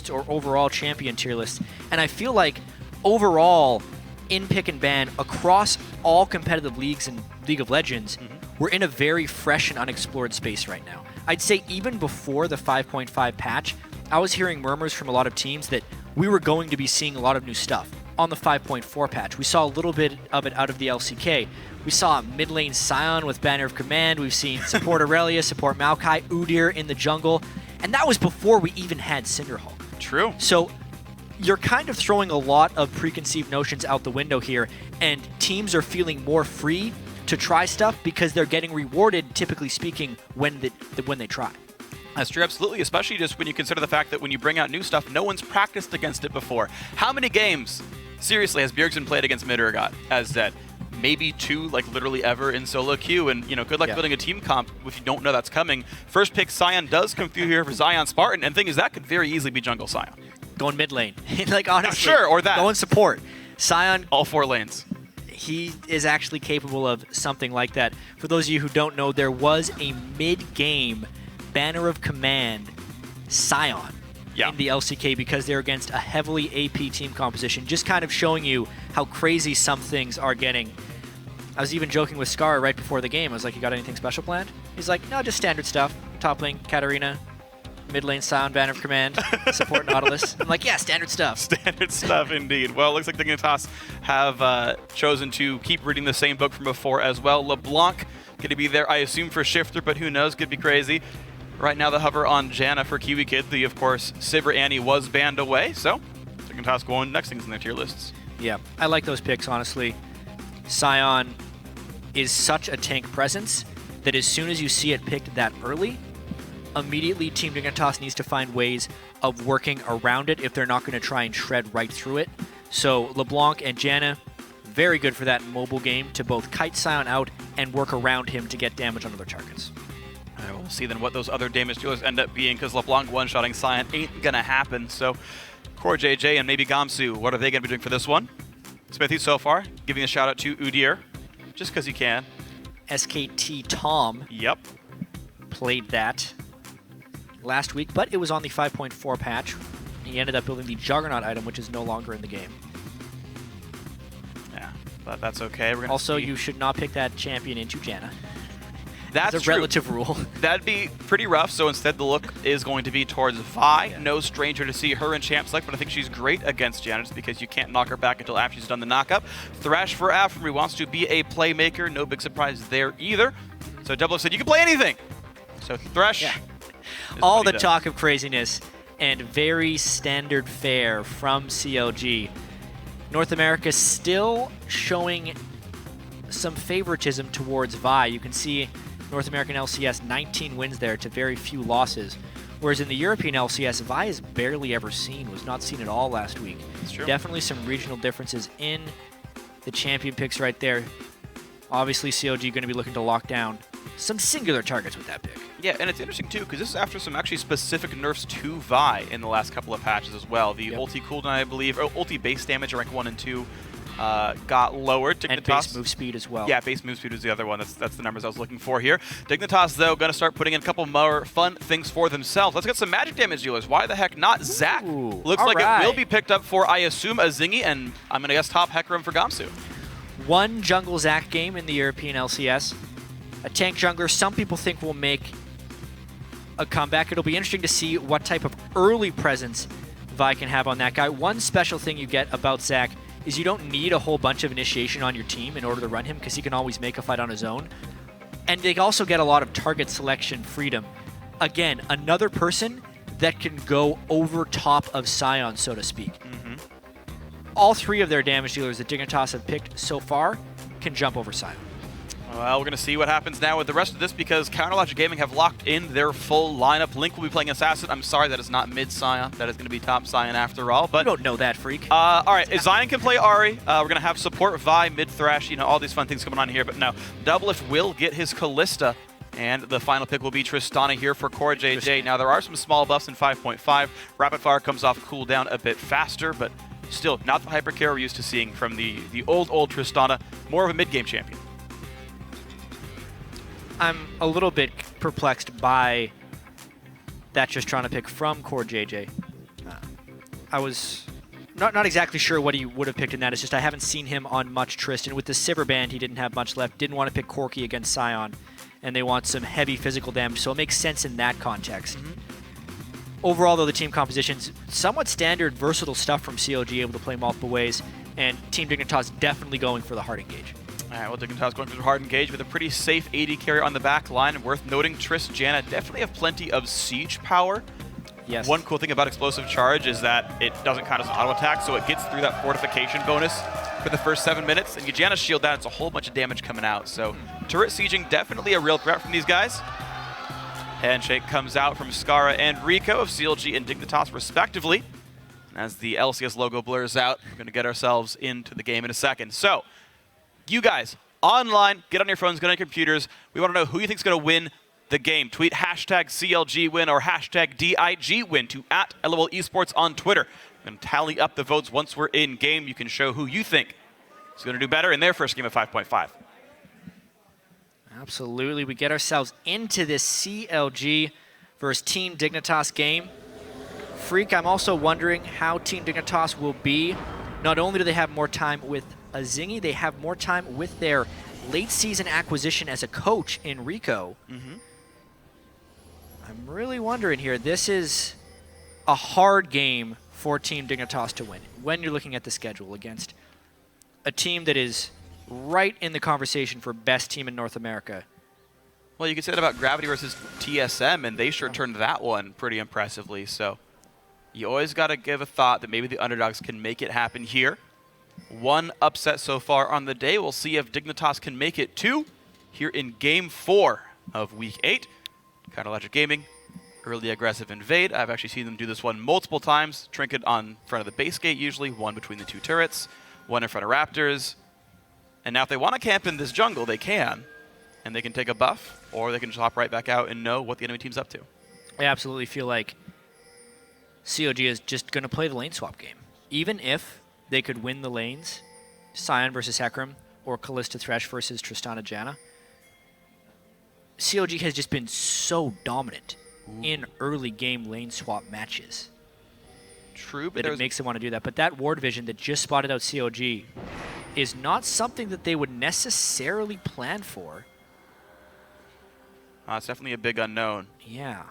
list or overall champion tier list. And I feel like overall, in pick and ban, across all competitive leagues in League of Legends, we're in a very fresh and unexplored space right now. I'd say even before the 5.5 patch, I was hearing murmurs from a lot of teams that we were going to be seeing a lot of new stuff. On the 5.4 patch, we saw a little bit of it out of the LCK. We saw mid lane Sion with Banner of Command. We've seen support Aurelia, support Maokai, Udyr in the jungle. And that was before we even had Cinderhawk. True. So you're kind of throwing a lot of preconceived notions out the window here, and teams are feeling more free to try stuff because they're getting rewarded, typically speaking, when they try. That's true, absolutely, especially just when you consider the fact that when you bring out new stuff, no one's practiced against it before. How many games, seriously, has Bjergsen played against Midurgot as Zed? Maybe 2, like literally ever in solo queue, and good luck building a team comp if you don't know that's coming. First pick Sion does come through here for ZionSpartan, and the thing is that could very easily be jungle Sion. Going mid lane, like honestly, sure, or that. Going support. Sion, all 4 lanes. He is actually capable of something like that. For those of you who don't know, there was a mid-game Banner of Command Sion in the LCK because they're against a heavily AP team composition, just kind of showing you how crazy some things are getting. I was even joking with Scar right before the game. I was like, you got anything special planned? He's like, no, just standard stuff. Top lane, Katarina. Mid lane Sion, Banner of Command, support Nautilus. I'm like, yeah, standard stuff. Standard stuff, indeed. Well, it looks like the Dignitas have chosen to keep reading the same book from before as well. LeBlanc going to be there, I assume, for Shiphtur, but who knows? Could be crazy. Right now, the hover on Janna for KiWiKid. The, of course, Sivir Annie was banned away, so Dignitas going next things in their tier lists. Yeah, I like those picks, honestly. Sion is such a tank presence that as soon as you see it picked that early, immediately Team Dignitas needs to find ways of working around it if they're not going to try and shred right through it. So LeBlanc and Janna, very good for that mobile game to both kite Sion out and work around him to get damage on other targets. We'll see then what those other damage dealers end up being, because LeBlanc one-shotting Sion ain't going to happen. So CoreJJ and maybe Gamsu, what are they going to be doing for this one? Xmithie so far, giving a shout-out to Udyr, just because he can. SKT Tom played that last week, but it was on the 5.4 patch. He ended up building the Juggernaut item, which is no longer in the game. Yeah, but that's okay. We're gonna also, you should not pick that champion into Janna. That's a relative rule. That'd be pretty rough, so instead the look is going to be towards Vi. No stranger to see her in champ select, but I think she's great against Janna just because you can't knock her back until after she's done the knockup. Thresh for Aphromoo wants to be a playmaker. No big surprise there either. So Doublelift said you can play anything. So Thresh. All the talk of craziness and very standard fare from CLG. North America still showing some favoritism towards Vi. You can see North American LCS 19 wins there to very few losses. Whereas in the European LCS, Vi is barely ever seen, was not seen at all last week. That's true. Definitely some regional differences in the champion picks right there. Obviously, CLG going to be looking to lock down some singular targets with that pick. Yeah, and it's interesting too, because this is after some actually specific nerfs to Vi in the last couple of patches as well. The ulti cooldown, I believe, or ulti base damage rank 1 and 2 got lowered. And base move speed as well. Yeah, base move speed was the other one. That's the numbers I was looking for here. Dignitas, though, going to start putting in a couple more fun things for themselves. Let's get some magic damage dealers. Why the heck not? Zac looks like it will be picked up for, I assume, Azingy, and I'm going to guess top Hecarim for Gamsu. One jungle Zac game in the European LCS. A tank jungler some people think will make a comeback. It'll be interesting to see what type of early presence Vi can have on that guy. One special thing you get about Zac is you don't need a whole bunch of initiation on your team in order to run him, because he can always make a fight on his own. And they also get a lot of target selection freedom. Again, another person that can go over top of Sion, so to speak. All 3 of their damage dealers that Dignitas have picked so far can jump over Sion. Well, we're going to see what happens now with the rest of this, because CoreJJ Gaming have locked in their full lineup. Link will be playing Assassin. I'm sorry, that is not mid Sion. That is going to be top Sion after all. But you don't know that, freak. All right, Sion can play Ahri. We're going to have support Vi, mid Thresh, all these fun things coming on here. But now, Doublelift will get his Kalista, and the final pick will be Tristana here for CoreJJ. Now, there are some small buffs in 5.5. Rapid Fire comes off cooldown a bit faster, but still not the hyper care we're used to seeing from the old Tristana. More of a mid-game champion. I'm a little bit perplexed by that Tristana pick from CoreJJ. I was not exactly sure what he would have picked in that. It's just I haven't seen him on much Tristan. With the Sivir band, he didn't have much left. Didn't want to pick Corki against Sion, and they want some heavy physical damage, so it makes sense in that context. Overall, though, the team composition's somewhat standard, versatile stuff from CLG, able to play multiple ways, and Team Dignitas definitely going for the hard engage. All right, well, Dignitas going for the hard engage with a pretty safe AD carry on the back line. And worth noting, Triss, Janna definitely have plenty of siege power. Yes. One cool thing about Explosive Charge is that it doesn't count as an auto attack, so it gets through that fortification bonus for the first 7 minutes. And you Janna shield that, it's a whole bunch of damage coming out. So turret sieging, definitely a real threat from these guys. Handshake comes out from Skara and Rico of CLG and Dignitas respectively. As the LCS logo blurs out, we're going to get ourselves into the game in a second. So, you guys, online, get on your phones, get on your computers. We want to know who you think is going to win the game. Tweet hashtag CLG win or hashtag DIG win to @LOL Esports on Twitter. We're going to tally up the votes once we're in game. You can show who you think is going to do better in their first game of 5.5. Absolutely. We get ourselves into this CLG versus Team Dignitas game. Freak, I'm also wondering how Team Dignitas will be. Not only do they have more time with Azingy, they have more time with their late season acquisition as a coach in Rico. I'm really wondering here. This is a hard game for Team Dignitas to win when you're looking at the schedule against a team that is right in the conversation for best team in North America. Well, you could say that about Gravity versus TSM, and they sure turned that one pretty impressively. So you always got to give a thought that maybe the underdogs can make it happen here. One upset so far on the day. We'll see if Dignitas can make it 2 here in Game 4 of Week 8. Counter-Logic Gaming, early aggressive invade. I've actually seen them do this one multiple times. Trinket on front of the base gate usually, one between the 2 turrets, one in front of Raptors. And now if they want to camp in this jungle, they can. And they can take a buff, or they can just hop right back out and know what the enemy team's up to. I absolutely feel like CLG is just going to play the lane swap game. Even if they could win the lanes, Sion versus Hecarim, or Kalista Thresh versus Tristana Janna, CLG has just been so dominant in early game lane swap matches. True, but that it makes them want to do that. But that ward vision that just spotted out CLG is not something that they would necessarily plan for. It's definitely a big unknown. Yeah.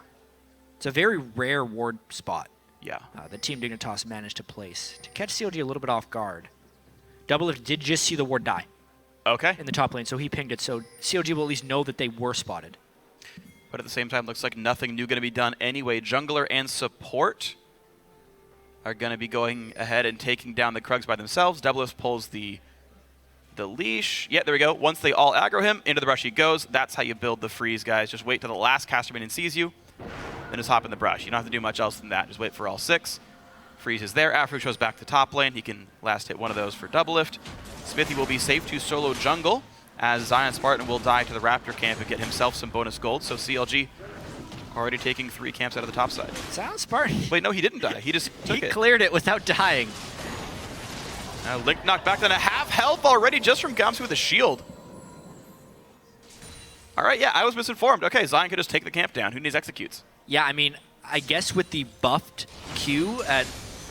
It's a very rare ward spot. Yeah. The Team Dignitas managed to place to catch CLG a little bit off guard. Doublelift did just see the ward die. Okay. In the top lane, so he pinged it. So CLG will at least know that they were spotted. But at the same time, looks like nothing new going to be done anyway. Jungler and support are going to be going ahead and taking down the Krugs by themselves. Doublelift pulls the leash. Yeah, there we go. Once they all aggro him, into the brush he goes. That's how you build the freeze, guys. Just wait till the last caster minion sees you, then just hop in the brush. You don't have to do much else than that. Just wait for all 6. Freeze is there. Aphromoo shows back to top lane. He can last hit one of those for Doublelift. Xmithie will be safe to solo jungle, as ZionSpartan will die to the Raptor camp and get himself some bonus gold. So CLG already taking 3 camps out of the top side. ZionSpartan. Wait, no, he didn't die. He just took it. He cleared it without dying. Link knocked back down to half health already just from Gamsu with a shield. All right, yeah, I was misinformed. Okay, Zion could just take the camp down. Who needs executes? Yeah, I mean, I guess with the buffed Q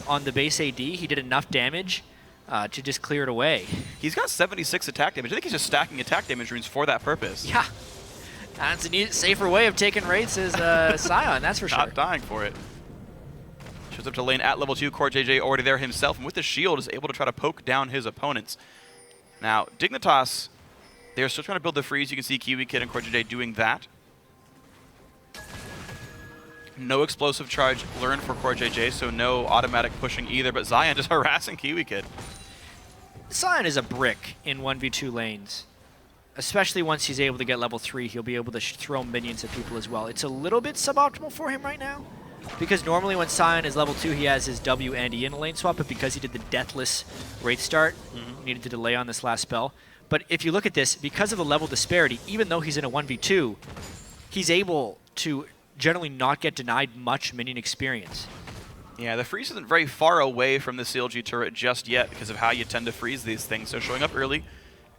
on the base AD, he did enough damage to just clear it away. He's got 76 attack damage. I think he's just stacking attack damage runes for that purpose. Yeah. That's a safer way of taking rates as Sion, that's for sure. Not dying for it. Shows up to lane at level 2. CoreJJ already there himself, and with the shield is able to try to poke down his opponents. Now, Dignitas, they're still trying to build the freeze. You can see KiWiKid and CoreJJ doing that. No explosive charge learned for CoreJJ, so no automatic pushing either, but Zion just harassing KiWiKid. Sion is a brick in 1v2 lanes. Especially once he's able to get level 3, he'll be able to throw minions at people as well. It's a little bit suboptimal for him right now, because normally when Sion is level 2, he has his W and E in a lane swap, but because he did the Deathless Wraith start, needed to delay on this last spell. But if you look at this, because of the level disparity, even though he's in a 1v2, he's able to generally not get denied much minion experience. Yeah, the freeze isn't very far away from the CLG turret just yet because of how you tend to freeze these things. So showing up early,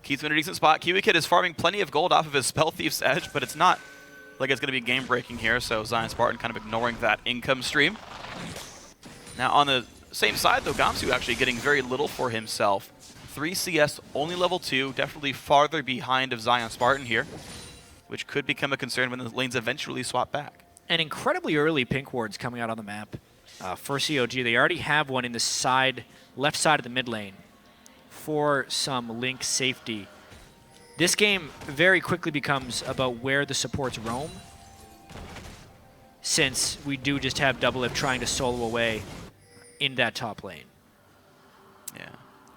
Keith's in a decent spot. KiWiKid is farming plenty of gold off of his Spell Thief's Edge, but it's not like it's going to be game-breaking here, so ZionSpartan kind of ignoring that income stream. Now on the same side, though, Gamsu actually getting very little for himself. 3 CS, only level 2, definitely farther behind of ZionSpartan here, which could become a concern when the lanes eventually swap back. And incredibly early pink wards coming out on the map. For CLG, they already have one in the side, left side of the mid lane for some link safety. This game very quickly becomes about where the supports roam, since we do just have Doublelift trying to solo away in that top lane. Yeah.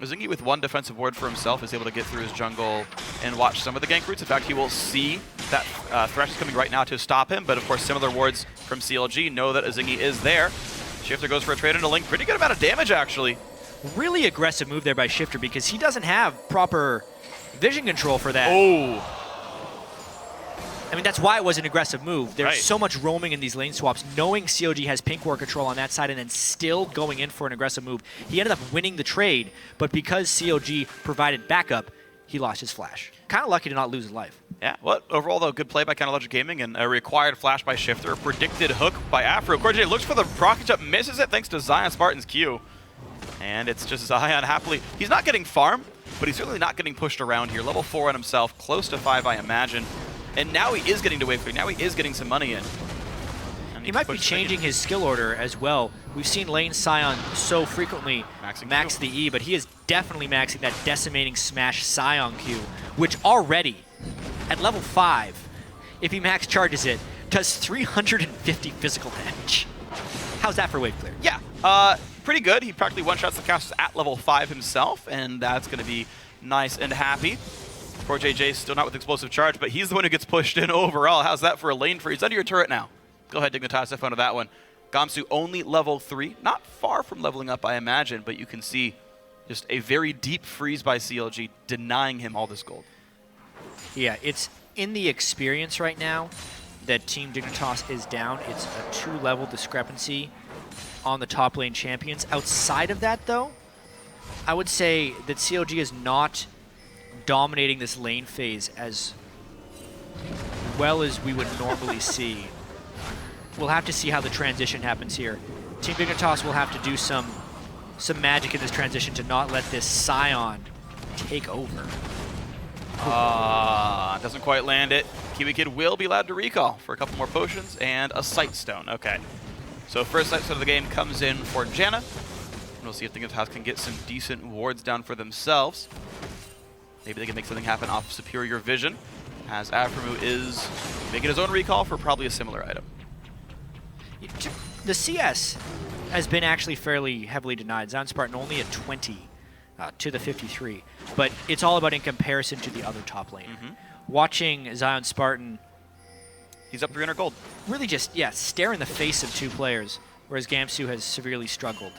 Azingy with 1 defensive ward for himself is able to get through his jungle and watch some of the gank routes. In fact, he will see that Thresh is coming right now to stop him, but of course similar wards from CLG know that Azingy is there. Shiphtur goes for a trade into Link. Pretty good amount of damage, actually. Really aggressive move there by Shiphtur because he doesn't have proper vision control for that. Oh. I mean, that's why it was an aggressive move. There's Right. so much roaming in these lane swaps. Knowing CLG has pink ward control on that side and then still going in for an aggressive move. He ended up winning the trade, but because CLG provided backup, he lost his flash. Kind of lucky to not lose his life. Yeah, well, overall, though, good play by CoreJJ Gaming and a required flash by Shiphtur. A predicted hook by Aphromoo. KoreJJ looks for the rocket jump, misses it thanks to ZionSpartan's Q. And it's just Zion happily. He's not getting farm, but he's certainly not getting pushed around here. Level 4 on himself, close to 5, I imagine. And now he is getting to wave 3. Now he is getting some money in. And He might be changing his skill order as well. We've seen lane Sion so frequently max the E, but he is definitely maxing that decimating smash Sion Q, which already, at level 5, if he max charges it, does 350 physical damage. How's that for wave clear? Yeah, pretty good. He practically one-shots the casters at level 5 himself, and that's going to be nice and happy. CoreJJ still not with explosive charge, but he's the one who gets pushed in overall. How's that for a lane freeze? Under your turret now. Go ahead, Dignitas, have fun with that one. Gamsu only level 3. Not far from leveling up, I imagine, but you can see just a very deep freeze by CLG, denying him all this gold. Yeah, it's in the experience right now that Team Dignitas is down. It's a 2-level discrepancy on the top lane champions. Outside of that, though, I would say that CLG is not dominating this lane phase as well as we would normally see. We'll have to see how the transition happens here. Team Dignitas will have to do some magic in this transition to not let this Sion take over. Doesn't quite land it. KiWiKid will be allowed to recall for a couple more potions and a sight stone. Okay. So first sight stone of the game comes in for Janna. And we'll see if Dignitas can get some decent wards down for themselves. Maybe they can make something happen off superior vision, as Aphromoo is making his own recall for probably a similar item. The CS has been actually fairly heavily denied. ZionSpartan only at 20 to the 53, but it's all about in comparison to the other top lane. Watching ZionSpartan, he's up 300 gold. Really just, yeah, stare in the face of 2 players, whereas Gamsu has severely struggled,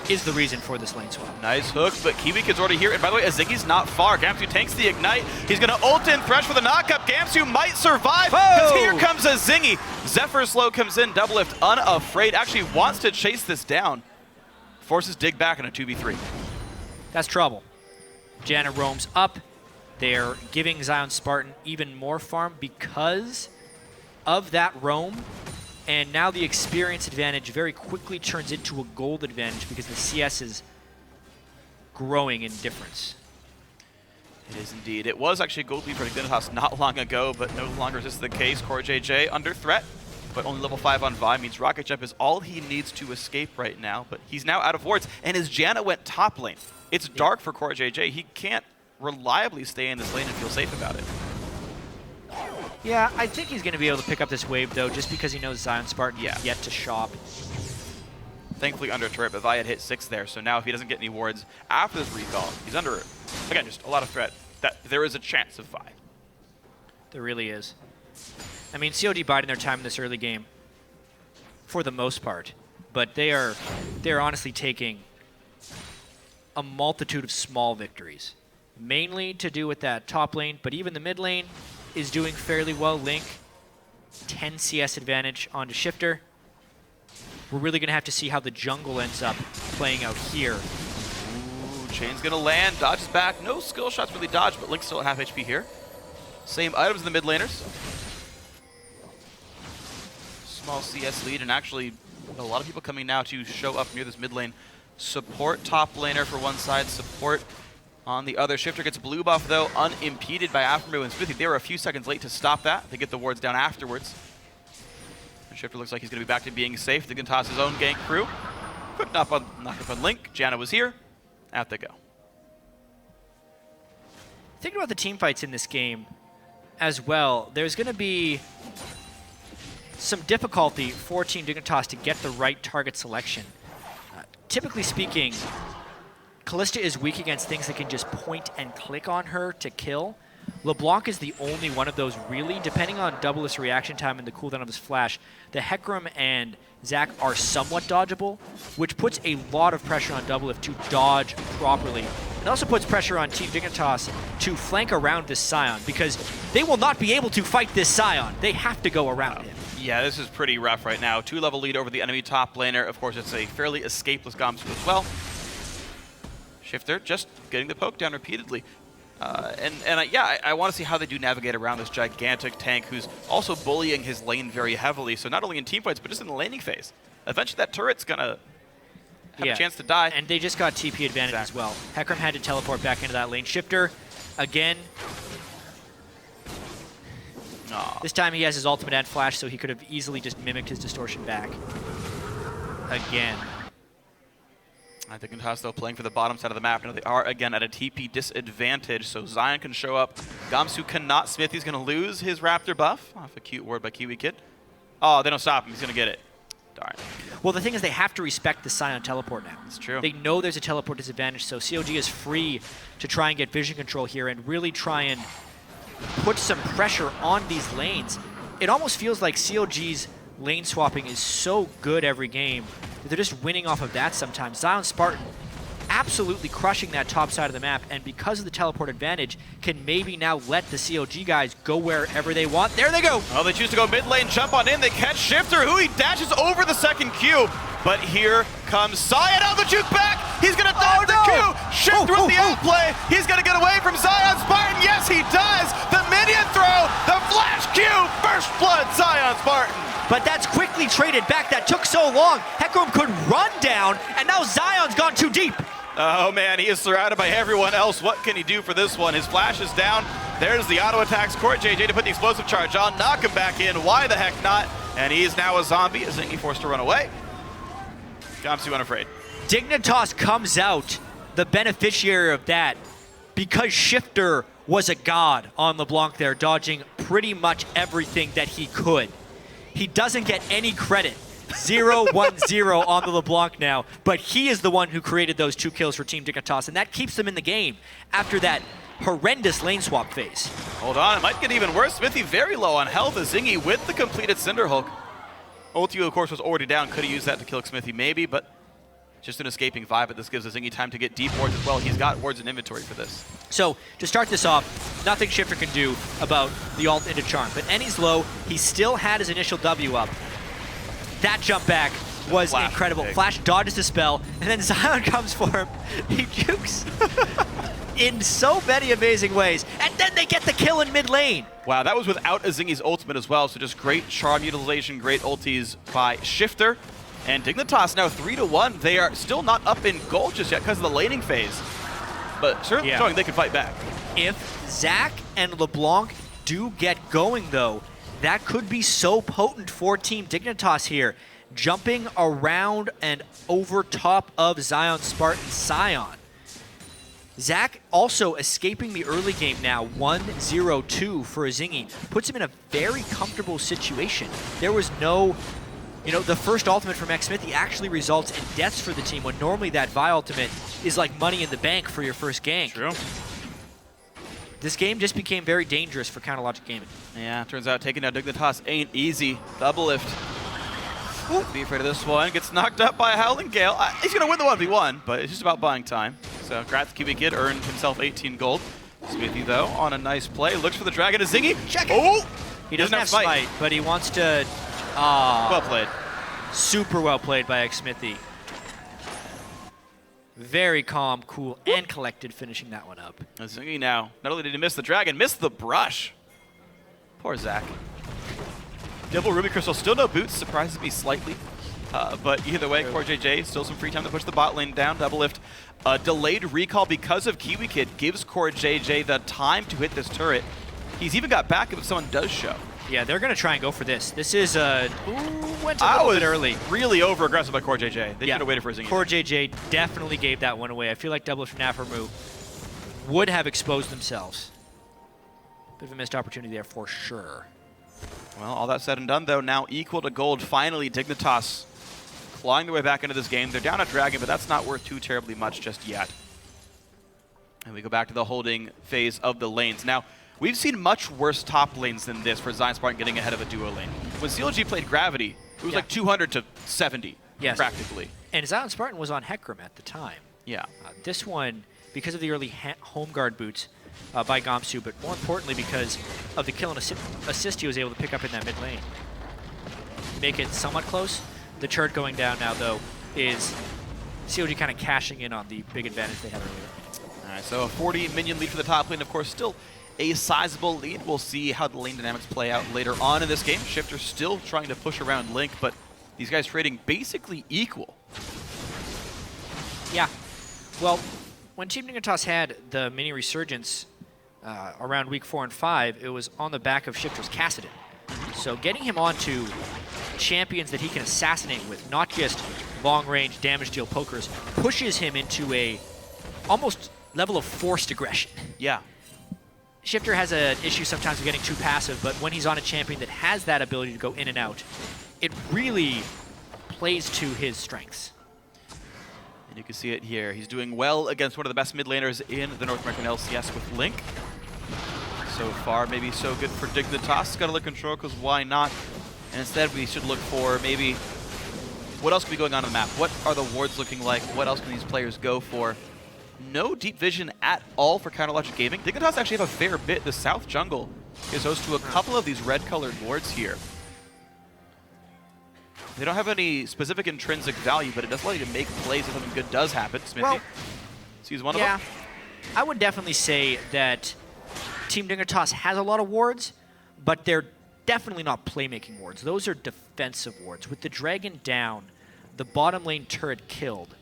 is the reason for this lane swap. Nice hook, but KiWiKid's already here. And by the way, Azingy's not far. Gamsu tanks the ignite. He's going to ult in Thresh for the knockup. Gamsu might survive, because here comes Azingy. Zephyr Slow comes in. Doublelift unafraid. Actually wants to chase this down. Forces Dig back in a 2v3. That's trouble. Janna roams up. They're giving ZionSpartan even more farm because of that roam. And now the experience advantage very quickly turns into a gold advantage because the CS is growing in difference. It is indeed. It was actually a gold lead for Dignitas not long ago, but no longer is this the case. CoreJJ under threat, but only level 5 on Vi means Rocket Jump is all he needs to escape right now, but he's now out of wards, and his Janna went top lane. It's dark for CoreJJ. He can't reliably stay in this lane and feel safe about it. Yeah, I think he's going to be able to pick up this wave, though, just because he knows ZionSpartan is yet to shop. Thankfully under turret, but Vi had hit 6 there, so now if he doesn't get any wards after this recall, he's under, again, just a lot of threat. That there is a chance of Vi. There really is. I mean, CLG biding their time in this early game, for the most part, but they're honestly taking a multitude of small victories, mainly to do with that top lane, but even the mid lane is doing fairly well. Link, 10 CS advantage onto Shiphtur. We're really going to have to see how the jungle ends up playing out here. Ooh, Chain's going to land, dodges back. No skill shots really dodged, but Link's still at half HP here. Same items in the mid laners. Small CS lead, and actually A lot of people coming now to show up near this mid lane. Support top laner for one side, support on the other. Shiphtur gets blue buff though, unimpeded by Aphromoo and Xmithie. They were a few seconds late to stop that. They get the wards down afterwards. And Shiphtur looks like he's going to be back to being safe. Dignitas his own gank crew. Quick knock up on Link. Janna was here. Out they go. Thinking about the team fights in this game as well, there's going to be some difficulty for Team Dignitas to get the right target selection. Typically speaking, Kalista is weak against things that can just point and click on her to kill. LeBlanc is the only one of those really, depending on Doublelift's reaction time and the cooldown of his flash. The Hecarim and Zac are somewhat dodgeable, which puts a lot of pressure on Doublelift to dodge properly. It also puts pressure on Team Dignitas to flank around this Sion, because they will not be able to fight this Sion. They have to go around him. Yeah, this is pretty rough right now. 2-level lead over the enemy top laner. Of course, it's a fairly escapeless Gamsu as well. Shiphtur just getting the poke down repeatedly. I want to see how they do navigate around this gigantic tank who's also bullying his lane very heavily. So not only in teamfights, but just in the laning phase. Eventually that turret's going to have a chance to die. And they just got TP advantage as well. Hecarim had to teleport back into that lane. Shiphtur, again. This time he has his ultimate and flash, so he could have easily just mimicked his distortion back. Again. I think Dignitas, though, playing for the bottom side of the map. Now they are, again, at a TP disadvantage, so Sion can show up. Gamsu cannot. Xmithie's going to lose his Raptor buff off a cute word by KiWiKid. Oh, they don't stop him. He's going to get it. Darn. Well, the thing is they have to respect the Sion teleport now. It's true. They know there's a teleport disadvantage, so CLG is free to try and get vision control here and really try and put some pressure on these lanes. It almost feels like CLG's lane swapping is so good every game that they're just winning off of that sometimes. ZionSpartan absolutely crushing that top side of the map, and because of the teleport advantage, can maybe now let the CLG guys go wherever they want. There they go! Oh, they choose to go mid lane, jump on in, they catch Shiphtur, who he dashes over the second Q. But here comes Sion out the juke back! He's gonna dodge the Q! Shiphtur with the outplay! He's gonna get away from ZionSpartan! Yes, he does! The minion throw! The flash Q! First blood, ZionSpartan! But that's quickly traded back. That took so long. Hecarim could run down, and now Zion's gone too deep. Oh man, he is surrounded by everyone else. What can he do for this one? His flash is down. There's the auto attacks. CoreJJ to put the explosive charge on, knock him back in. Why the heck not? And he is now a zombie. Azingy forced to run away. Gamsu unafraid. Dignitas comes out the beneficiary of that because Shiphtur was a god on LeBlanc there, dodging pretty much everything that he could. He doesn't get any credit. 0-1-0 on the LeBlanc now, but he is the one who created those 2 kills for Team Dignitas, and that keeps them in the game after that horrendous lane swap phase. Hold on, it might get even worse. Xmithie very low on health. Azingy with the completed Cinderhulk. Ulti, of course, was already down. Could have used that to kill Xmithie maybe, but just an escaping vibe, but this gives Azingy time to get deep wards as well. He's got wards in inventory for this. So, to start this off, nothing Shiphtur can do about the ult into Charm, but Ennie's low. He still had his initial W up. That jump back was incredible. Flash dodges the spell, and then Sion comes for him. He jukes in so many amazing ways, and then they get the kill in mid lane. Wow, that was without Azingy's ultimate as well, so just great charm utilization, great ultis by Shiphtur. And Dignitas now 3-1. They are still not up in gold just yet because of the laning phase, but certainly showing they can fight back. If Zac and LeBlanc do get going, though, that could be so potent for Team Dignitas here. Jumping around and over top of ZionSpartan Sion. Zac also escaping the early game now, 1-0-2 for Azingy. Puts him in a very comfortable situation. There was no, the first ultimate from Xmithie actually results in deaths for the team, when normally that Vi ultimate is like money in the bank for your first gank. True. This game just became very dangerous for Counterlogic Gaming. Yeah, turns out taking down Dignitas ain't easy. Doublelift. Be afraid of this one. Gets knocked up by a Howling Gale. He's going to win the 1v1, but it's just about buying time. So, congrats, KiWiKid earned himself 18 gold. Xmithie, though, on a nice play. Looks for the Dragon. Azingy. Check it. Oh! He doesn't have smite, but he wants to... well played. Super well played by Xmithie. Very calm, cool, and collected, finishing that one up. Azingy now, not only did he miss the Dragon, missed the brush. Poor Zac. Double Ruby Crystal, still no boots, surprises me slightly. But either way, CoreJJ, still some free time to push the bot lane down. Doublelift, delayed recall because of KiWiKid gives CoreJJ the time to hit this turret. He's even got backup if someone does show. Yeah, they're going to try and go for this. This is went a little bit early. Really over-aggressive by CoreJJ. They should have waited for Azingy. CoreJJ definitely gave that one away. I feel like Doublelift and Aphromoo would have exposed themselves. Bit of a missed opportunity there for sure. Well, all that said and done, though, now equal to gold. Finally, Dignitas clawing their way back into this game. They're down a dragon, but that's not worth too terribly much just yet. And we go back to the holding phase of the lanes. Now, we've seen much worse top lanes than this for ZionSpartan getting ahead of a duo lane. When CLG played Gravity, it was like 200 to 70, practically. And ZionSpartan was on Hecarim at the time. Yeah. This one, because of the early home guard boots by Gamsu, but more importantly because of the kill and assist he was able to pick up in that mid lane. Make it somewhat close. The turret going down now, though, is CLG kind of cashing in on the big advantage they had earlier. All right, so a 40 minion lead for the top lane, of course, still a sizable lead. We'll see how the lane dynamics play out later on in this game. Shiphtur still trying to push around Link, but these guys trading basically equal. Yeah. Well, when Team Dignitas had the mini resurgence around week 4 and 5, it was on the back of Shiphtur's Kassadin. So getting him onto champions that he can assassinate with, not just long-range damage deal pokers, pushes him into a almost level of forced aggression. Yeah. Shiphtur has an issue sometimes with getting too passive, but when he's on a champion that has that ability to go in and out, it really plays to his strengths. And you can see it here. He's doing well against one of the best mid laners in the North American LCS with Link. So far, maybe so good for Dignitas. Got to look control, because why not? And instead, we should look for maybe what else could be going on the map. What are the wards looking like? What else can these players go for? No deep vision at all for Counterlogic Gaming. Dignitas actually have a fair bit. The South Jungle is host to a couple of these red-colored wards here. They don't have any specific intrinsic value, but it does allow you to make plays if something good does happen. Xmithie, well, sees one of them. I would definitely say that Team Dignitas has a lot of wards, but they're definitely not playmaking wards. Those are defensive wards. With the dragon down, the bottom lane turret killed,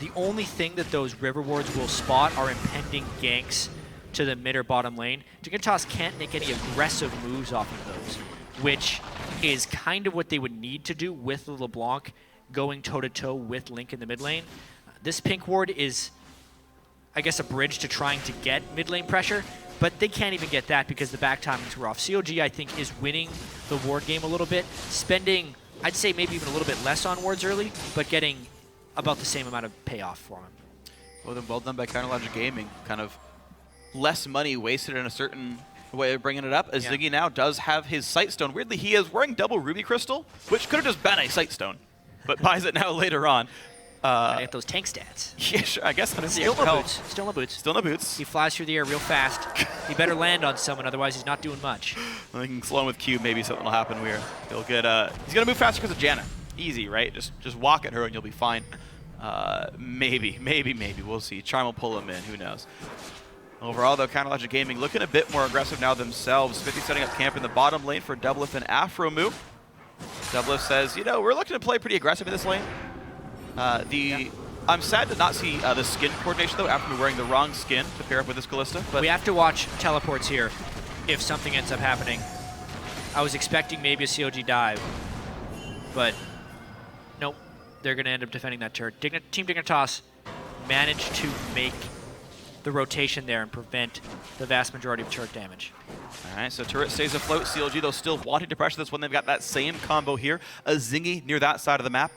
the only thing that those river wards will spot are impending ganks to the mid or bottom lane. Dignitas can't make any aggressive moves off of those, which is kind of what they would need to do with the LeBlanc going toe-to-toe with Link in the mid lane. This pink ward is, I guess, a bridge to trying to get mid lane pressure, but they can't even get that because the back timings were off. CLG, I think, is winning the ward game a little bit, spending, I'd say, maybe even a little bit less on wards early, but getting about the same amount of payoff for him. Well done by Counterlogic Gaming. Kind of less money wasted in a certain way of bringing it up. Azingy now does have his Sightstone. Weirdly, he is wearing double Ruby Crystal, which could have just been a Sightstone, but buys it now later on. Get those tank stats. Yeah, sure. I guess Still no boots. Still no boots. Still no boots. He flies through the air real fast. He better land on someone, otherwise he's not doing much. I think slow him with Q, maybe something will happen weird. He'll get. He's gonna move faster because of Janna. Easy, right? Just walk at her and you'll be fine. Maybe. We'll see. Charm will pull him in. Who knows? Overall, though, Counterlogic Gaming looking a bit more aggressive now themselves. Xmithie setting up camp in the bottom lane for Doublelift and Aphromoo. Doublelift says, you know, we're looking to play pretty aggressive in this lane. I'm sad to not see the skin coordination, though. Aphromoo wearing the wrong skin to pair up with this Kalista. But we have to watch teleports here if something ends up happening. I was expecting maybe a CLG dive, but nope. They're going to end up defending that turret. Team Dignitas managed to make the rotation there and prevent the vast majority of turret damage. All right, so turret stays afloat. CLG, though, still wanting to pressure this one. They've got that same combo here. Azingy near that side of the map.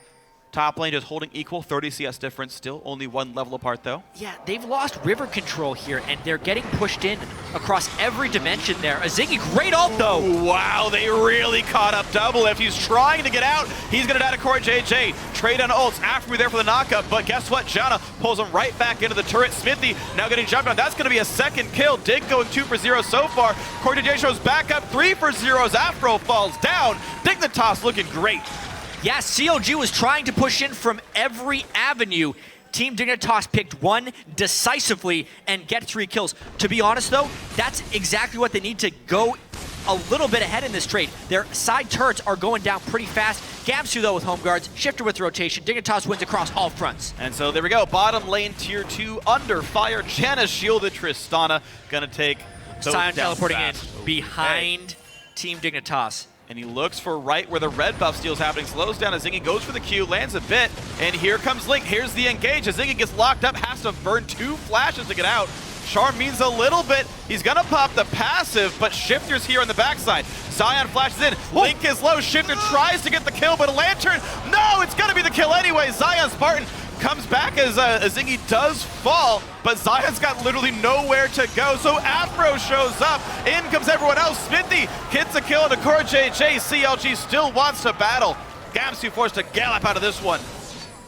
Top lane just holding equal, 30 CS difference, still only one level apart, though. Yeah, they've lost river control here, and they're getting pushed in across every dimension there. Azingy, great ult, though. Wow, they really caught up Doublelift. He's trying to get out. He's going to die to CoreJJ. Trade on ults. Aphromoo there for the knockup, but guess what? Janna pulls him right back into the turret. Xmithie now getting jumped on. That's going to be a second kill. Dig going 2 for 0 so far. CoreJJ shows back up 3 for 0 as Aphro falls down. Dignitas looking great. Yeah, CLG was trying to push in from every avenue. Team Dignitas picked one decisively and get 3 kills. To be honest, though, that's exactly what they need to go a little bit ahead in this trade. Their side turrets are going down pretty fast. Gamsu, though, with home guards. Shiphtur with rotation. Dignitas wins across all fronts. And so there we go. Bottom lane, tier 2, under fire. Janna shielded. Tristana going to take Sion teleporting fast. in behind Team Dignitas. And he looks for right where the red buff steal is happening. Slows down. Azingy goes for the Q, lands a bit. And here comes Link. Here's the engage. Azingy gets locked up, has to burn 2 flashes to get out. Charm means a little bit. He's going to pop the passive, but Shiphtur's here on the backside. Sion flashes in. Link is low. Shiphtur tries to get the kill, but a lantern. No, it's going to be the kill anyway. ZionSpartan comes back as Azingy does fall, but Zion's got literally nowhere to go. So Aphromoo shows up. In comes everyone else. Xmithie gets a kill into CoreJJ. CLG still wants to battle. Gamsu forced to gallop out of this one.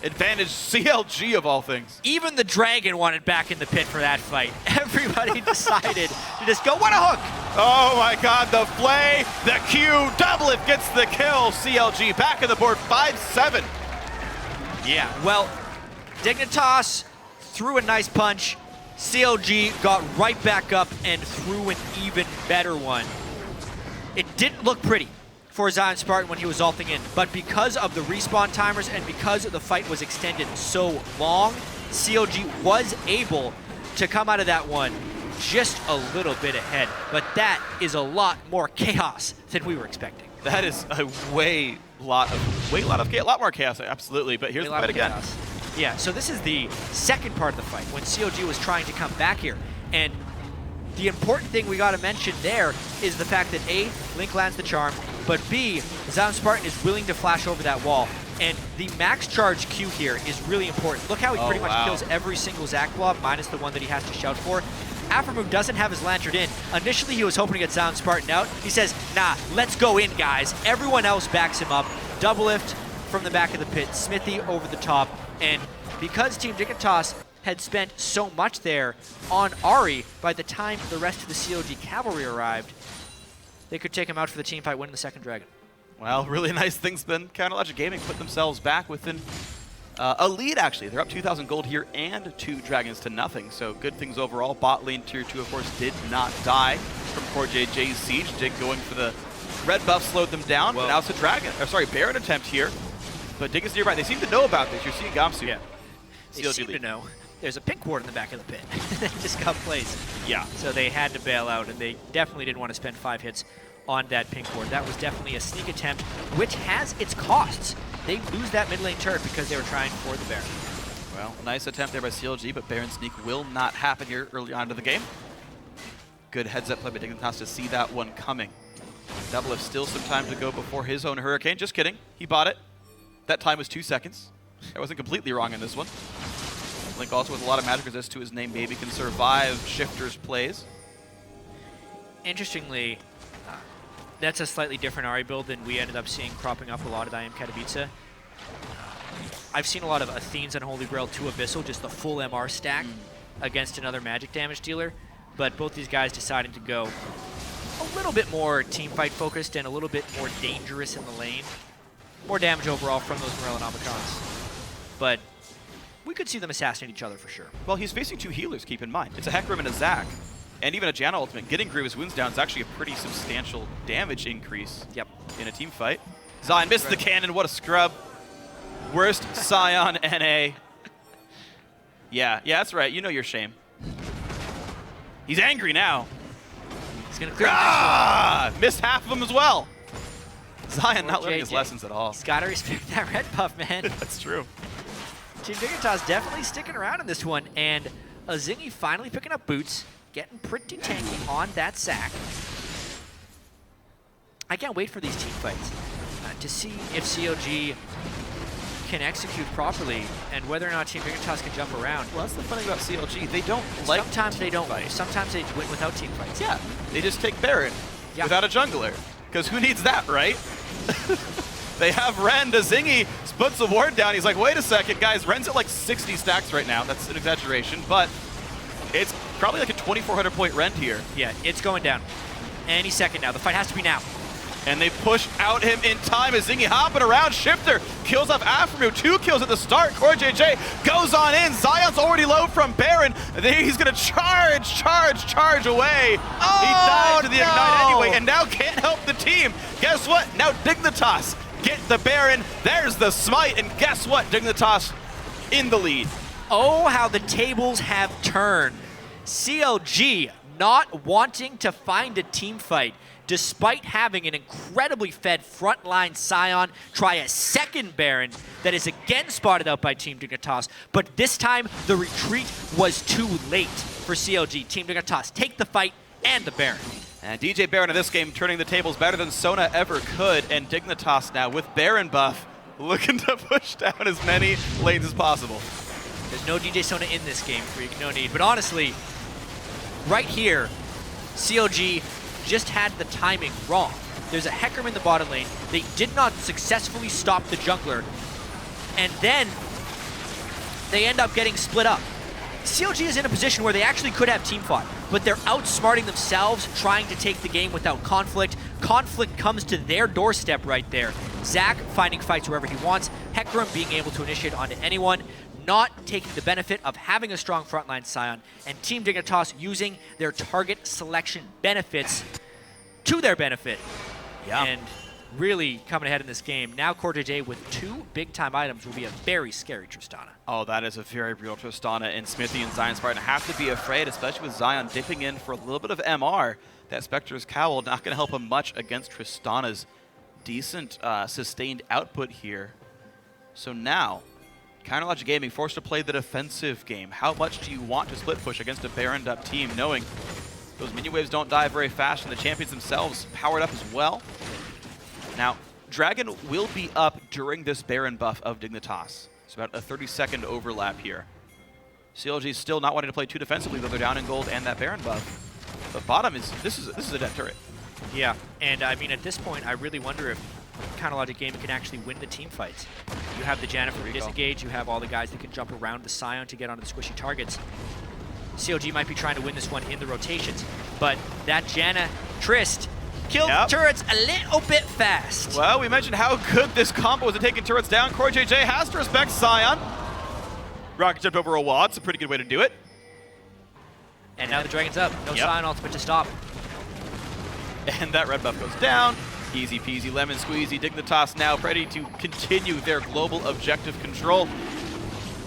Advantage CLG of all things. Even the dragon wanted back in the pit for that fight. Everybody decided to just go, what a hook! Oh my god, the flay, the Q, Doublelift gets the kill. CLG back on the board, 5-7. Yeah, well, Dignitas threw a nice punch. CLG got right back up and threw an even better one. It didn't look pretty for ZionSpartan when he was ulting in, but because of the respawn timers and because the fight was extended so long, CLG was able to come out of that one just a little bit ahead. But that is a lot more chaos than we were expecting. That is a lot more chaos, absolutely. But here's the fight again. Chaos. Yeah, so this is the second part of the fight when CLG was trying to come back here. And the important thing we got to mention there is the fact that A, Link lands the charm, but B, ZionSpartan is willing to flash over that wall. And the max charge Q here is really important. Look how he pretty much kills every single Zac blob, minus the one that he has to shout for. Aphromoo doesn't have his lantern in. Initially, he was hoping to get ZionSpartan out. He says, nah, let's go in, guys. Everyone else backs him up. Doublelift from the back of the pit, Xmithie over the top. And because Team Dignitas had spent so much there on Ahri, by the time the rest of the CLG cavalry arrived, they could take him out for the team fight, winning the second dragon. Well, really nice things been. Counterlogic Gaming put themselves back within a lead, actually. They're up 2,000 gold here and 2 dragons to nothing, so good things overall. Bot lane tier 2, of course, did not die from CoreJJ's siege. Dig going for the red buff slowed them down, but now it's a dragon. Baron attempt here. But Dig is nearby. They seem to know about this. You're seeing Gamsu. Yeah. They seem to know. There's a pink ward in the back of the pit that just got placed. Yeah. So they had to bail out, and they definitely didn't want to spend 5 hits on that pink ward. That was definitely a sneak attempt, which has its costs. They lose that mid lane turret because they were trying for the Baron. Well, nice attempt there by CLG, but Baron sneak will not happen here early on into the game. Good heads up play by Dignitas to see that one coming. Doublelift still some time to go before his own Hurricane. Just kidding. He bought it. That time was 2 seconds. I wasn't completely wrong in this one. Link also with a lot of magic resist to his name, maybe can survive Shiphtur's plays. Interestingly, that's a slightly different Ahri build than we ended up seeing cropping up a lot of IM Katowice. I've seen a lot of Athene's Unholy Grail to Abyssal, just the full MR stack against another magic damage dealer. But both these guys decided to go a little bit more team fight focused and a little bit more dangerous in the lane. More damage overall from those Morellonomicons. But we could see them assassinate each other for sure. Well, he's facing 2 healers, keep in mind. It's a Hecarim and a Zac. And even a Janna ultimate. Getting Grievous Wounds down is actually a pretty substantial damage increase in a team fight. Zion misses the cannon. What a scrub. Worst Sion NA. Yeah, that's right. You know your shame. He's angry now. He's going to clear the next one. Missed half of them as well. Zion not learning his lessons at all. He's got to respect that red buff, man. That's true. Team Dignitas definitely sticking around in this one, and Azingy finally picking up boots, getting pretty tanky on that Zac. I can't wait for these team fights to see if CLG can execute properly and whether or not Team Dignitas can jump around. Well, that's the funny about CLG. They don't sometimes they don't fight. Sometimes they win without team fights. Yeah, they just take Baron without a jungler. Because who needs that, right? They have Ren. Azingy puts the ward down. He's like, wait a second, guys. Ren's at like 60 stacks right now. That's an exaggeration, but it's probably like a 2,400 point Ren here. Yeah, it's going down. Any second now. The fight has to be now. And they push out him in time. Azingy hopping around. Shiphtur kills off Aphromoo. 2 kills at the start. CoreJJ goes on in. Zion's already low from Baron. He's going to charge away. Oh, he died to the no. Ignite anyway, and now can't help the team. Guess what? Now Dignitas get the Baron. There's the smite, and guess what? Dignitas in the lead. Oh, how the tables have turned. CLG not wanting to find a team fight, despite having an incredibly fed frontline Sion try a second Baron that is again spotted out by Team Dignitas. But this time, the retreat was too late for CLG. Team Dignitas take the fight and the Baron. And DJ Baron in this game turning the tables better than Sona ever could. And Dignitas now with Baron buff looking to push down as many lanes as possible. There's no DJ Sona in this game, Freak, no need. But honestly, right here, CLG just had the timing wrong. There's a Hecarim in the bottom lane. They did not successfully stop the jungler. And then they end up getting split up. CLG is in a position where they actually could have team fought, but they're outsmarting themselves, trying to take the game without conflict. Conflict comes to their doorstep right there. Zach finding fights wherever he wants. Hecarim being able to initiate onto anyone. Not taking the benefit of having a strong frontline Sion, and Team Dignitas using their target selection benefits to their benefit. Yeah. And really coming ahead in this game. Now CoreJJ with 2 big-time items will be a very scary Tristana. Oh, that is a very real Tristana, and Xmithie and ZionSpartan have to be afraid, especially with Zion dipping in for a little bit of MR. That Spectre's Cowl not going to help him much against Tristana's decent sustained output here. So now, CoreJJ Gaming forced to play the defensive game. How much do you want to split push against a Baroned up team, knowing those minion waves don't die very fast and the champions themselves powered up as well? Now, Dragon will be up during this Baron buff of Dignitas. It's about a 30-second overlap here. CLG is still not wanting to play too defensively, though they're down in gold and that Baron buff. But bottom is this is a dead turret. Yeah, and I mean at this point, I really wonder if CoreJJ Gaming can actually win the team fights. You have the Janna for disengage, you have all the guys that can jump around the Sion to get onto the squishy targets. CLG might be trying to win this one in the rotations, but that Janna Trist killed turrets a little bit fast. Well, we mentioned how good this combo is at taking turrets down. CoreJJ has to respect Sion. Rocket jumped over a wall. It's a pretty good way to do it. And now the Dragon's up. No Sion ultimate to stop. And that red buff goes down. Easy peasy, lemon squeezy. Dignitas now ready to continue their global objective control.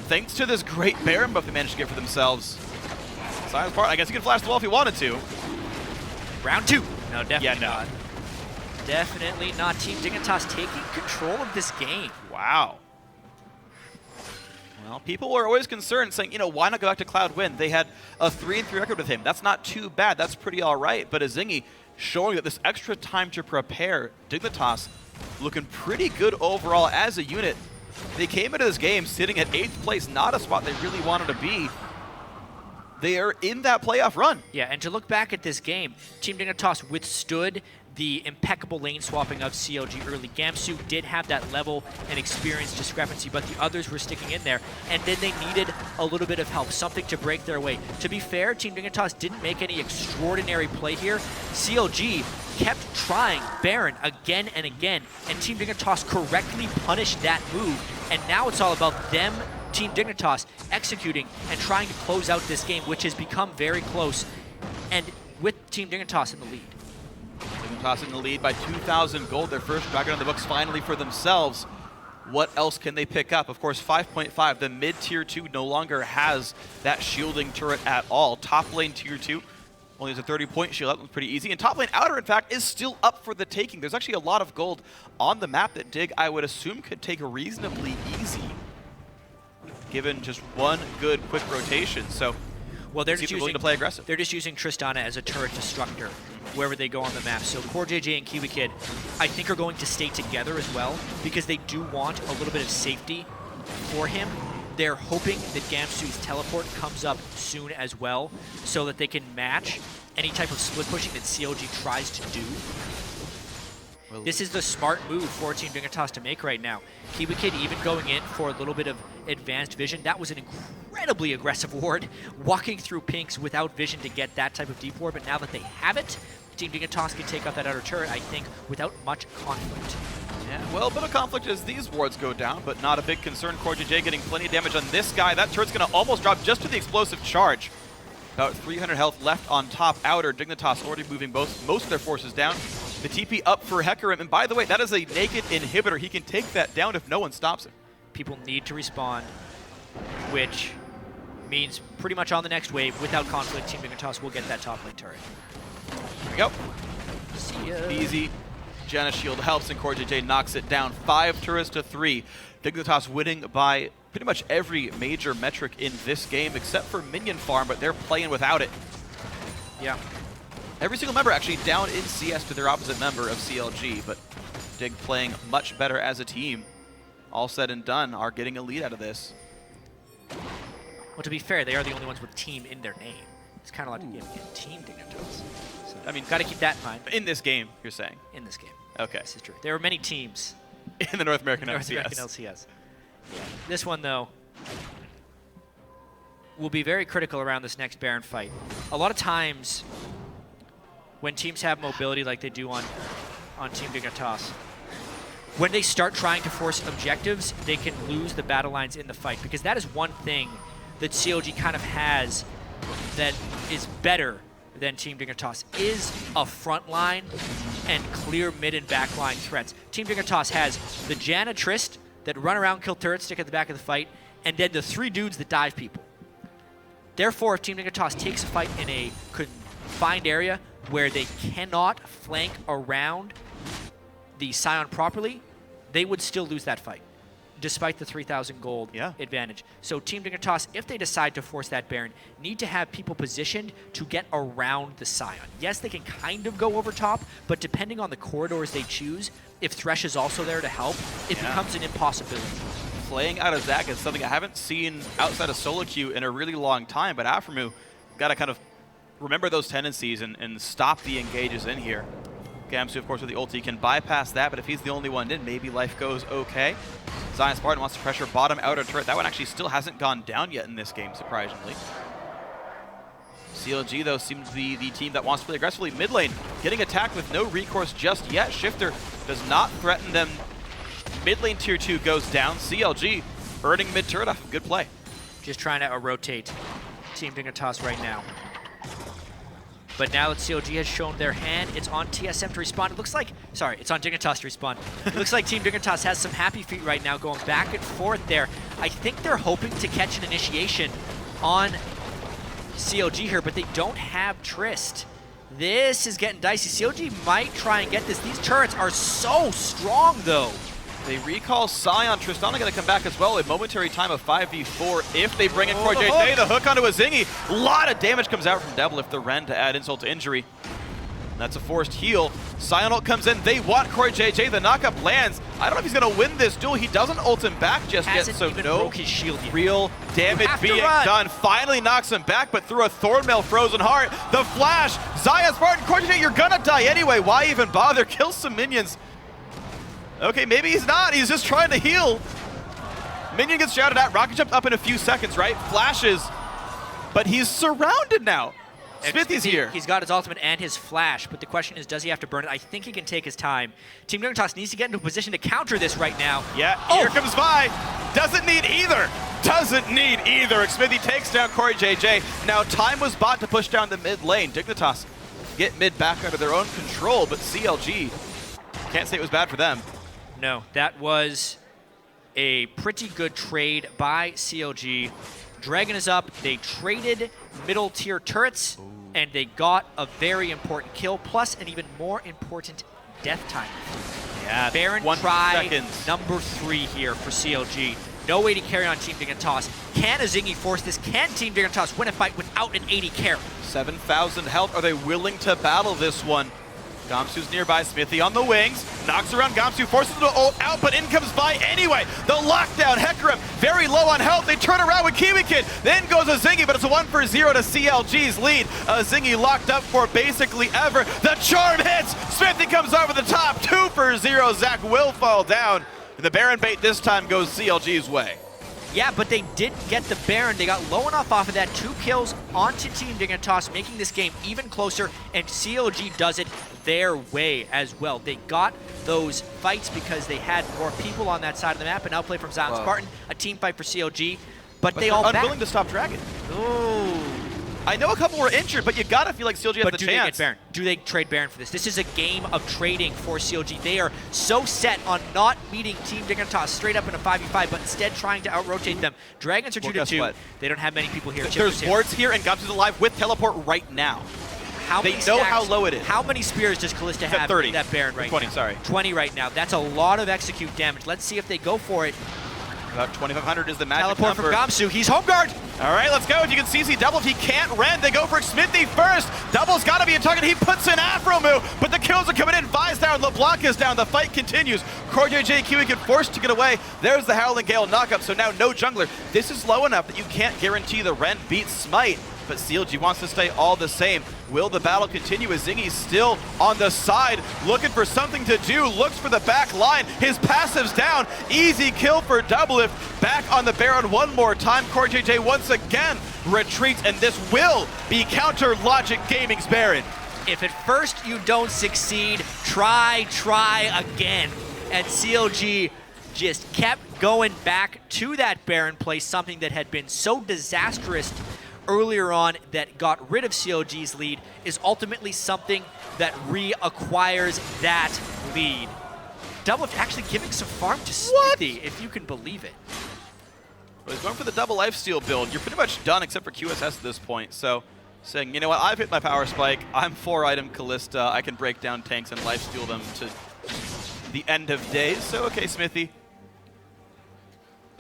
Thanks to this great Baron buff they managed to get for themselves. ZionSpartan, I guess he could flash the wall if he wanted to. Round 2. No, definitely not. Definitely not. Team Dignitas taking control of this game. Wow. Well, people were always concerned, saying, you know, why not go back to Cloud-Win? They had a 3-3 record with him. That's not too bad. That's pretty all right. But Azingy showing that this extra time to prepare, Dignitas looking pretty good overall as a unit. They came into this game sitting at 8th place, not a spot they really wanted to be. They are in that playoff run. Yeah, and to look back at this game, Team Dignitas withstood the impeccable lane swapping of CLG early. Gamsu did have that level and experience discrepancy, but the others were sticking in there, and then they needed a little bit of help, something to break their way. To be fair, Team Dignitas didn't make any extraordinary play here. CLG kept trying Baron again and again, and Team Dignitas correctly punished that move, and now it's all about them, Team Dignitas, executing and trying to close out this game, which has become very close, and with Team Dignitas in the lead. Dignitas in the lead by 2,000 gold, their first Dragon on the books finally for themselves. What else can they pick up? Of course, 5.5, the mid-tier 2 no longer has that shielding turret at all. Top lane tier 2 only has a 30-point shield, that one's pretty easy. And top lane outer, in fact, is still up for the taking. There's actually a lot of gold on the map that Dig, I would assume, could take reasonably easy, given just one good quick rotation. So, well, they're just willing to play aggressive. They're just using Tristana as a turret destructor wherever they go on the map. So CoreJJ and KiWiKid, I think, are going to stay together as well because they do want a little bit of safety for him. They're hoping that Gamsu's teleport comes up soon as well so that they can match any type of split pushing that CLG tries to do. Well, this is the smart move for Team Dignitas to make right now. KiWiKid even going in for a little bit of advanced vision. That was an incredibly aggressive ward, walking through pinks without vision to get that type of deep ward, but now that they have it, Team Dignitas can take out that outer turret, I think, without much conflict. Yeah, well, a bit of conflict as these wards go down, but not a big concern. CoreJJ getting plenty of damage on this guy. That turret's going to almost drop just to the explosive charge. About 300 health left on top outer. Dignitas already moving most of their forces down. The TP up for Hecarim, and by the way, that is a naked inhibitor. He can take that down if no one stops him. People need to respond, which means pretty much on the next wave, without conflict, Team Dignitas will get that top lane turret. There we go. See ya. Easy. Janna shield helps, and CoreJJ knocks it down. 5 turrets to 3. Dignitas winning by pretty much every major metric in this game, except for minion farm, but they're playing without it. Yeah. Every single member actually down in CS to their opposite member of CLG, but Dig playing much better as a team. All said and done, are getting a lead out of this. Well, to be fair, they are the only ones with team in their name. It's kind of like Team Dignitas. So, I mean, got to keep that in mind. In this game, you're saying? In this game. Okay. This is true. There are many teams in the North American North LCS. American LCS. Yeah. This one, though, will be very critical around this next Baron fight. A lot of times, when teams have mobility like they do on Team Dignitas, when they start trying to force objectives, they can lose the battle lines in the fight, because that is one thing that CLG kind of has that is better than Team Dignitas, is a front line and clear mid and back line threats. Team Dignitas has the Janna Trist that run around, kill turrets, stick at the back of the fight, and then the 3 dudes that dive people. Therefore, if Team Dignitas takes a fight in a confined area where they cannot flank around the Sion properly, they would still lose that fight, despite the 3,000 gold advantage. So Team Dignitas, if they decide to force that Baron, need to have people positioned to get around the Sion. Yes, they can kind of go over top, but depending on the corridors they choose, if Thresh is also there to help, it becomes an impossibility. Playing out of Zac is something I haven't seen outside of solo queue in a really long time, but Aphromoo got to kind of remember those tendencies and stop the engages in here. Gamsu, of course, with the ulti can bypass that, but if he's the only one in, maybe life goes okay. ZionSpartan wants to pressure bottom outer turret. That one actually still hasn't gone down yet in this game, surprisingly. CLG, though, seems to be the team that wants to play aggressively. Mid lane, getting attacked with no recourse just yet. Shiphtur does not threaten them. Mid lane tier 2 goes down. CLG earning mid turret off a good play. Just trying to rotate Team Dignitas right now. But now that CLG has shown their hand, it's on TSM to respond. It looks like, sorry, it's on Dignitas to respond. It looks like Team Dignitas has some happy feet right now going back and forth there. I think they're hoping to catch an initiation on CLG here, but they don't have Trist. This is getting dicey. CLG might try and get this. These turrets are so strong, though. They recall Sion. Tristana going to come back as well. A momentary time of 5v4 if they bring in CoreJJ. The hook onto Azingy. A lot of damage comes out from Doublelift, the Ren, to add insult to injury. And that's a forced heal. Sion ult comes in. They want CoreJJ. The knockup lands. I don't know if he's going to win this duel. He doesn't ult him back just yet, so no his shield real damage being done. Finally knocks him back, but through a Thornmail Frozen Heart. The flash. ZionSpartan, CoreJJ, you're going to die anyway. Why even bother? Kill some minions. Okay, maybe he's not. He's just trying to heal. Minion gets shouted at. Rocket jump up in a few seconds, right? Flashes. But he's surrounded now. Xmithie's here. He's got his ultimate and his flash, but the question is, does he have to burn it? I think he can take his time. Team Dignitas needs to get into a position to counter this right now. Yeah, here comes Vi. Doesn't need either. Doesn't need either. Xmithie takes down CoreJJ. Now time was bought to push down the mid lane. Dignitas get mid back under their own control, but CLG, can't say it was bad for them. No, that was a pretty good trade by CLG. Dragon is up. They traded middle tier turrets, and they got a very important kill, plus an even more important death time. Yeah, Baron try number 3 here for CLG. No way to carry on Team Dignitas. Can Azingy force this? Can Team Dignitas win a fight without an 80 carry? 7,000 health. Are they willing to battle this one? Gamsu's nearby, Xmithie on the wings, knocks around Gamsu, forces him to ult out, but in comes Vi anyway. The lockdown, Hecarim, very low on health. They turn around with KiWiKid, then goes Azingy, but it's a 1-0 to CLG's lead. Azingy locked up for basically ever. The charm hits, Xmithie comes over the top, 2-0. Zac will fall down. And the Baron bait this time goes CLG's way. Yeah, but they didn't get the Baron. They got low enough off of that. 2 kills onto Team Dignitas, making this game even closer, and CLG does it their way as well. They got those fights because they had more people on that side of the map. An outplay from ZionSpartan, a team fight for CLG, but they all unwilling to stop Dragon. Ooh. I know a couple were injured, but you gotta feel like CLG has the chance. But do they get Baron? Do they trade Baron for this? This is a game of trading for CLG. They are so set on not meeting Team Dignitas straight up in a 5v5, but instead trying to out-rotate them. Dragons are 2-2. They don't have many people here. There's wards here, and Gamsu's alive with teleport right now. They know how low it is. How many spears does Kalista have 30. in that Baron right 20, now? 20, sorry. 20 right now. That's a lot of execute damage. Let's see if they go for it. About 2,500 is the magic Teleport number. from Gamsu. He's home guard. All right, let's go. If you can CC double, if he can't rend, they go for Xmithie first. Double's got to be a target. He puts in Aphromoo, but the kills are coming in. Vi's down, LeBlanc is down. The fight continues. CoreJJ, KiWiKid forced to get away. There's the Howling Gale knockup, so now no jungler. This is low enough that you can't guarantee the rend beats Smite, but CLG wants to stay all the same. Will the battle continue? Azingy still on the side, looking for something to do, looks for the back line. His passive's down. Easy kill for Doublelift. Back on the Baron one more time. CoreJJ once again retreats, and this will be Counter Logic Gaming's Baron. If at first you don't succeed, try again. And CLG just kept going back to that Baron play, something that had been so disastrous earlier on that got rid of CLG's lead, is ultimately something that reacquires that lead. Doublelift actually giving some farm to Xmithie, if you can believe it. Well, he's going for the double lifesteal build. You're pretty much done except for QSS at this point. So saying, you know what, I've hit my power spike. I'm 4-item Kalista. I can break down tanks and lifesteal them to the end of days. So okay, Xmithie.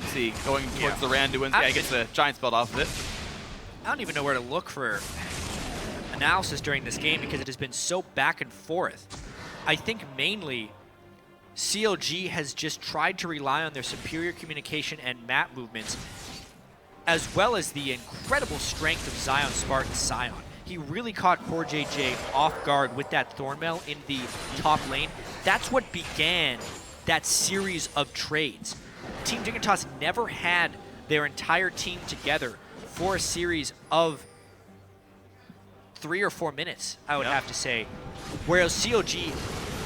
Let's see, going towards the Randuins. Yeah, he gets the giant spelled off of it. I don't even know where to look for analysis during this game because it has been so back and forth. I think mainly CLG has just tried to rely on their superior communication and map movements, as well as the incredible strength of ZionSpartan Sion. He really caught CoreJJ off guard with that Thornmail in the top lane. That's what began that series of trades. Team Dignitas never had their entire team together for a series of 3 or 4 minutes, I would have to say. Whereas CLG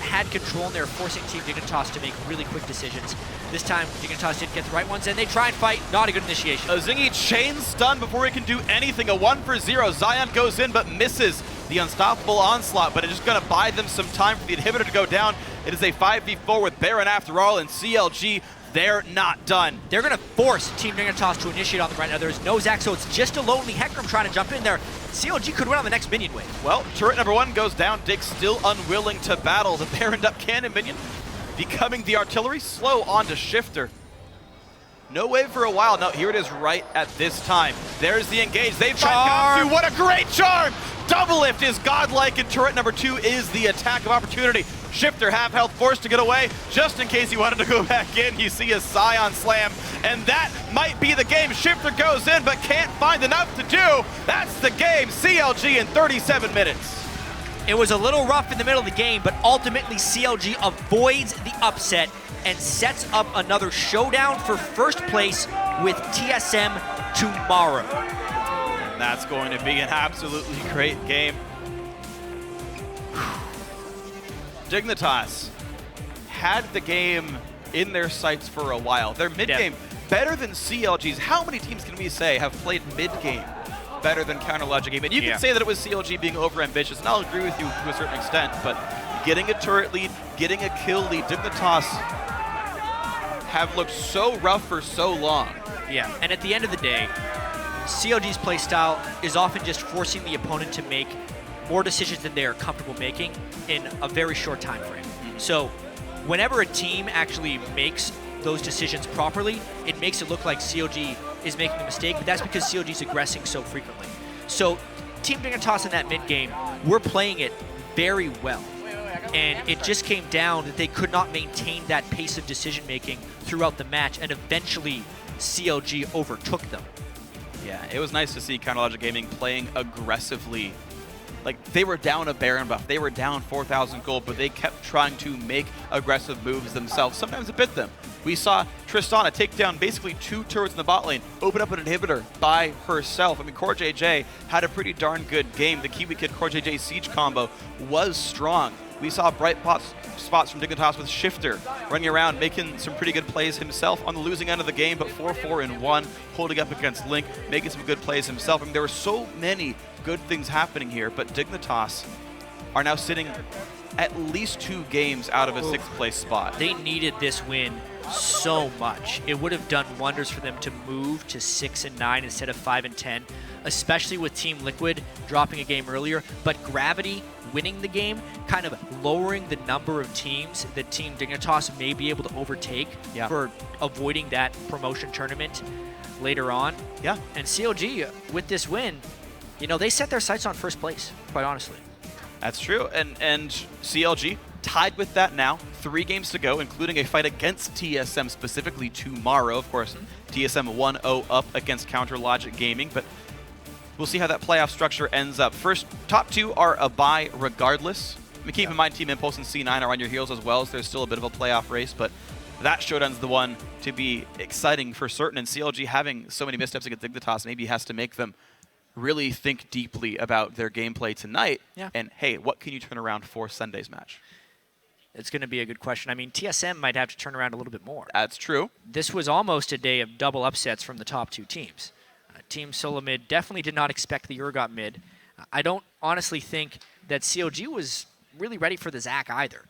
had control and they were forcing Team Dignitas to make really quick decisions. This time, Dignitas didn't get the right ones, and they try and fight. Not a good initiation. Azingy chain stun before he can do anything. A 1-for-0. Zion goes in, but misses the unstoppable onslaught, but it's just going to buy them some time for the inhibitor to go down. It is a 5v4 with Baron after all, and CLG, they're not done. They're going to force Team Dignitas to initiate on them right now. There's no Zac, so it's just a lonely Hecarim trying to jump in there. CLG could win on the next minion wave. Well, turret number 1 goes down. Dig still unwilling to battle. The Baroned up cannon minion becoming the artillery. Slow on to Shiphtur. No wave for a while. No, here it is right at this time. There's the engage. They find Gamsu. What a great charm! Doublelift is godlike, and turret number 2 is the attack of opportunity. Shiphtur, half health, forced to get away, just in case he wanted to go back in. You see a Sion slam, and that might be the game. Shiphtur goes in, but can't find enough to do. That's the game. CLG in 37 minutes. It was a little rough in the middle of the game, but ultimately CLG avoids the upset and sets up another showdown for first place with TSM tomorrow. And that's going to be an absolutely great game. Dignitas had the game in their sights for a while. Their mid-game better than CLG's. How many teams can we say have played mid-game better than Counter Logic Game? And you can say that it was CLG being over-ambitious, and I'll agree with you to a certain extent, but getting a turret lead, getting a kill lead, Dignitas have looked so rough for so long. Yeah, and at the end of the day, CLG's playstyle is often just forcing the opponent to make more decisions than they are comfortable making in a very short time frame. So whenever a team actually makes those decisions properly, it makes it look like CLG is making a mistake, but that's because CLG is aggressing so frequently. So Team Dignitas in that mid game, we're playing it very well. And it just came down that they could not maintain that pace of decision making throughout the match, and eventually CLG overtook them. Yeah, it was nice to see Counter Logic Gaming playing aggressively. Like, they were down a Baron buff, they were down 4,000 gold, but they kept trying to make aggressive moves themselves. Sometimes it bit them. We saw Tristana take down basically 2 turrets in the bot lane, open up an inhibitor by herself. I mean, CoreJJ had a pretty darn good game. The KiWiKid CoreJJ Siege combo was strong. We saw bright spots from Dignitas with Shiphtur running around, making some pretty good plays himself on the losing end of the game, but 4-4-1, holding up against Link, making some good plays himself. I mean, there were so many good things happening here, but Dignitas are now sitting at least 2 games out of a 6th place spot. They needed this win so much. It would have done wonders for them to move to 6-9 instead of 5-10, especially with Team Liquid dropping a game earlier. But Gravity winning the game, kind of lowering the number of teams that Team Dignitas may be able to overtake for avoiding that promotion tournament later on. Yeah. And CLG, with this win, you know, they set their sights on 1st place, quite honestly. That's true. And CLG tied with that now. 3 games to go, including a fight against TSM specifically tomorrow. Of course, TSM 1-0 up against Counter Logic Gaming, but we'll see how that playoff structure ends up. First, top 2 are a bye regardless. I mean, keep in mind, Team Impulse and C9 are on your heels as well, so there's still a bit of a playoff race, but that showdown's the one to be exciting for certain, and CLG having so many missteps against Dignitas maybe has to make them really think deeply about their gameplay tonight. And, hey, what can you turn around for Sunday's match? It's going to be a good question. I mean, TSM might have to turn around a little bit more. That's true. This was almost a day of double upsets from the top 2 teams. Team Solo Mid definitely did not expect the Urgot mid. I don't honestly think that CLG was really ready for the Zac either.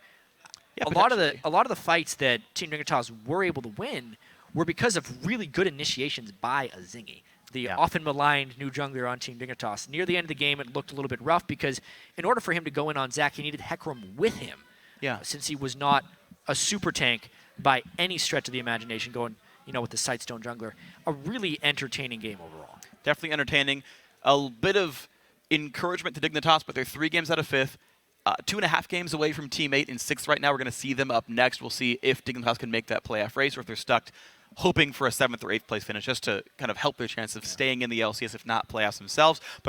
Yeah, a lot of the fights that Team Dignitas were able to win were because of really good initiations by Azingy, the often maligned new jungler on Team Dignitas. Near the end of the game, it looked a little bit rough because in order for him to go in on Zac, he needed Hecarim with him. Since he was not a super tank by any stretch of the imagination, going, you know, with the Sightstone jungler. A really entertaining game overall. Definitely entertaining. A bit of encouragement to Dignitas, but they're 3 games out of 5th. 2.5 games away from Team 8 in 6th right now. We're going to see them up next. We'll see if Dignitas can make that playoff race or if they're stuck hoping for a 7th or 8th place finish just to kind of help their chance of staying in the LCS, if not playoffs themselves. But